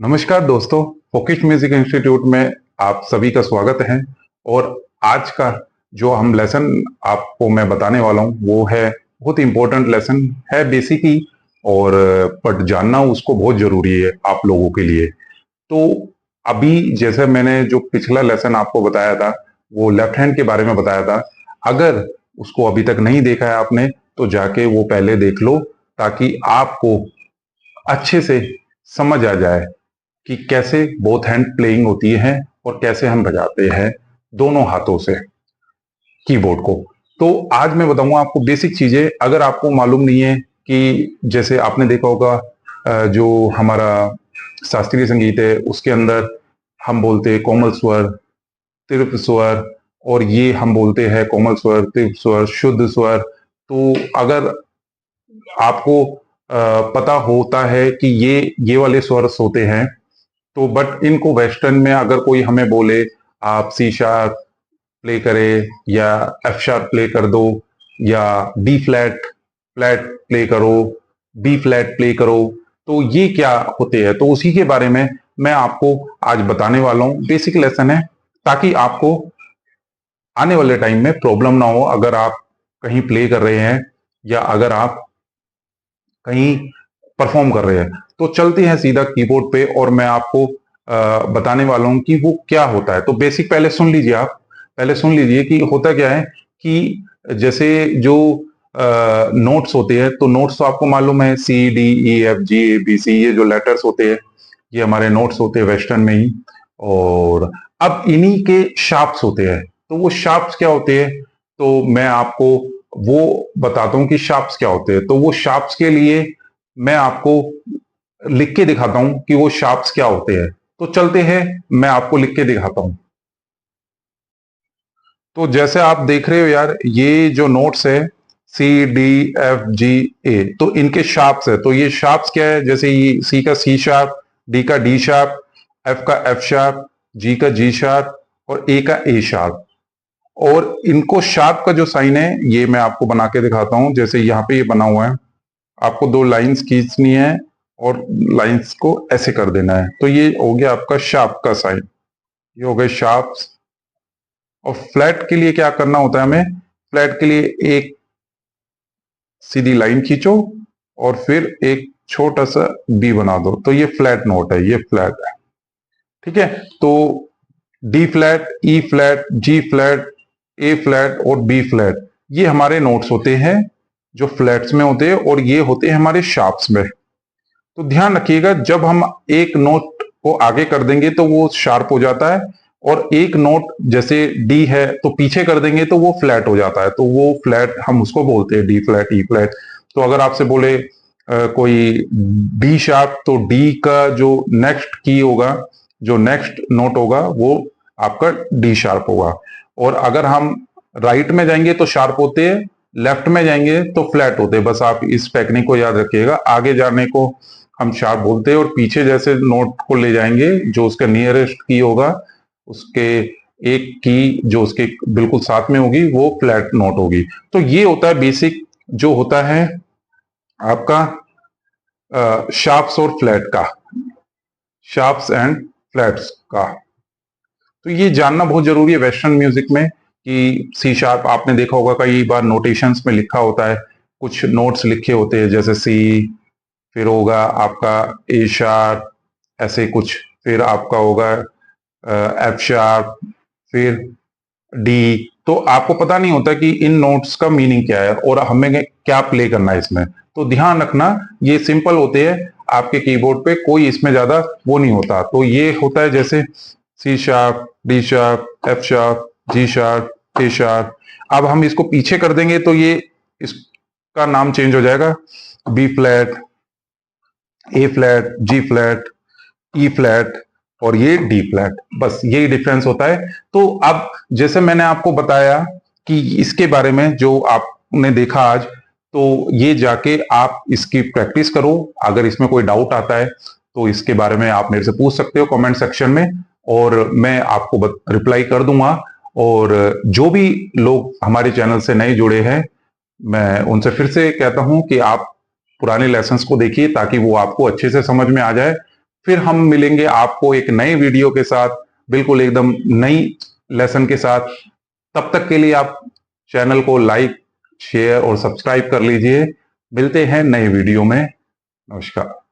नमस्कार दोस्तों, फोकिस्ट music institute में आप सभी का स्वागत है। और आज का जो हम लेसन आपको मैं बताने वाला हूँ वो है बहुत इंपॉर्टेंट लेसन है बेसिक ही, और बट जानना उसको बहुत जरूरी है आप लोगों के लिए। तो अभी जैसे मैंने जो पिछला लेसन आपको बताया था वो लेफ्ट हैंड के बारे में बताया था। अगर उसको अभी तक नहीं देखा है आपने तो जाके वो पहले देख लो, ताकि आपको अच्छे से समझ आ जाए कि कैसे बोथ हैंड प्लेइंग होती है और कैसे हम बजाते हैं दोनों हाथों से कीबोर्ड को। तो आज मैं बताऊंगा आपको बेसिक चीजें। अगर आपको मालूम नहीं है कि जैसे आपने देखा होगा जो हमारा शास्त्रीय संगीत है उसके अंदर हम बोलते हैं कोमल स्वर, तीव्र स्वर, और ये हम बोलते हैं कोमल स्वर, तीव्र स्वर, शुद्ध स्वर। तो अगर आपको पता होता है कि ये वाले स्वर होते हैं, तो बट इनको वेस्टर्न में अगर कोई हमें बोले आप सी शार्प प्ले करें या एफ शार्प प्ले कर दो या डी फ्लैट फ्लैट प्ले करो, बी फ्लैट प्ले करो, तो ये क्या होते हैं, तो उसी के बारे में मैं आपको आज बताने वाला हूँ। बेसिक लेसन है ताकि आपको आने वाले टाइम में प्रॉब्लम ना हो अगर आप कहीं प्ले कर रहे हैं या अगर आप कहीं परफॉर्म कर रहे हैं। तो चलते हैं सीधा कीबोर्ड पे और मैं आपको बताने वाला हूं कि वो क्या होता है। तो बेसिक पहले सुन लीजिए, आप पहले सुन लीजिए कि होता क्या है। कि जैसे जो नोट्स होते हैं, तो नोट्स तो आपको मालूम है C D E F G A B C, ये जो लेटर्स होते हैं ये हमारे नोट्स होते हैं वेस्टर्न में ही। और अब इन्हीं के शार्प्स होते हैं। तो वो शार्प्स क्या होते हैं, तो मैं आपको वो बताता हूं कि शार्प्स क्या होते हैं। तो वो शार्प्स के लिए मैं आपको लिख के दिखाता हूं कि वो शार्प्स क्या होते हैं। तो चलते हैं, मैं आपको लिख के दिखाता हूं। तो जैसे आप देख रहे हो यार, ये जो नोट्स है सी डी एफ जी ए, तो इनके शार्प्स है। तो ये शार्प्स क्या है, जैसे ये सी का सी शार्प, डी का डी शार्प, एफ का एफ शार्प, जी का जी शार्प और ए का ए शार्प। और इनको शार्प का जो साइन है ये मैं आपको बना के दिखाता हूं। जैसे यहाँ पे ये बना हुआ है, आपको दो लाइंस खींचनी है और लाइंस को ऐसे कर देना है। तो ये हो गया आपका शार्प का साइन, ये हो गए शार्प्स। और फ्लैट के लिए क्या करना होता है हमें, फ्लैट के लिए एक सीधी लाइन खींचो और फिर एक छोटा सा बी बना दो, तो ये फ्लैट नोट है, ये फ्लैट है। ठीक है, तो डी फ्लैट, ई फ्लैट, जी फ्लैट, ए फ्लैट और बी फ्लैट, ये हमारे नोट्स होते हैं जो फ्लैट्स में होते हैं, और ये होते हैं हमारे शार्प्स में। तो ध्यान रखिएगा, जब हम एक नोट को आगे कर देंगे तो वो शार्प हो जाता है, और एक नोट जैसे डी है तो पीछे कर देंगे तो वो फ्लैट हो जाता है। तो वो फ्लैट हम उसको बोलते हैं डी फ्लैट, ई फ्लैट। तो अगर आपसे बोले कोई डी शार्प, तो डी का जो नेक्स्ट की होगा, जो नेक्स्ट नोट होगा वो आपका डी शार्प होगा। और अगर हम राइट में जाएंगे तो शार्प होते हैं, लेफ्ट में जाएंगे तो फ्लैट होते हैं। बस आप इस टेक्निक को याद रखिएगा। आगे जाने को हम शार्प बोलते हैं और पीछे जैसे नोट को ले जाएंगे जो उसका नियरेस्ट की होगा, उसके एक की जो उसके बिल्कुल साथ में होगी वो फ्लैट नोट होगी। तो ये होता है बेसिक जो होता है आपका शार्प्स और फ्लैट का, शार्प्स एंड फ्लैट्स का। तो ये जानना बहुत जरूरी है वेस्टर्न म्यूजिक में कि सी शार्प आपने देखा होगा कई बार नोटेशंस में लिखा होता है, कुछ नोट्स लिखे होते हैं जैसे सी, फिर होगा आपका ए शार्प, ऐसे कुछ, फिर आपका होगा एफ शार्प, फिर डी। तो आपको पता नहीं होता कि इन नोट्स का मीनिंग क्या है और हमें क्या प्ले करना है इसमें। तो ध्यान रखना, ये सिंपल होते हैं आपके कीबोर्ड पे, कोई इसमें ज्यादा वो नहीं होता। तो ये होता है जैसे C sharp, D sharp, F sharp, G sharp, A sharp. अब हम इसको पीछे कर देंगे तो ये इसका नाम चेंज हो जाएगा, बी फ्लैट, ए फ्लैट, जी फ्लैट, ई फ्लैट और ये डी फ्लैट। बस यही डिफरेंस होता है। तो अब जैसे मैंने आपको बताया कि इसके बारे में जो आपने देखा आज, तो ये जाके आप इसकी प्रैक्टिस करो। अगर इसमें कोई डाउट आता है तो इसके बारे में आप मेरे से पूछ सकते हो कमेंट सेक्शन में, और मैं आपको रिप्लाई कर दूंगा। और जो भी लोग हमारे चैनल से नए जुड़े हैं, मैं उनसे फिर से कहता हूं कि आप पुराने लेसन्स को देखिए ताकि वो आपको अच्छे से समझ में आ जाए। फिर हम मिलेंगे आपको एक नए वीडियो के साथ, बिल्कुल एकदम नई लेसन के साथ। तब तक के लिए आप चैनल को लाइक, शेयर और सब्सक्राइब कर लीजिए। मिलते हैं नए वीडियो में। नमस्कार।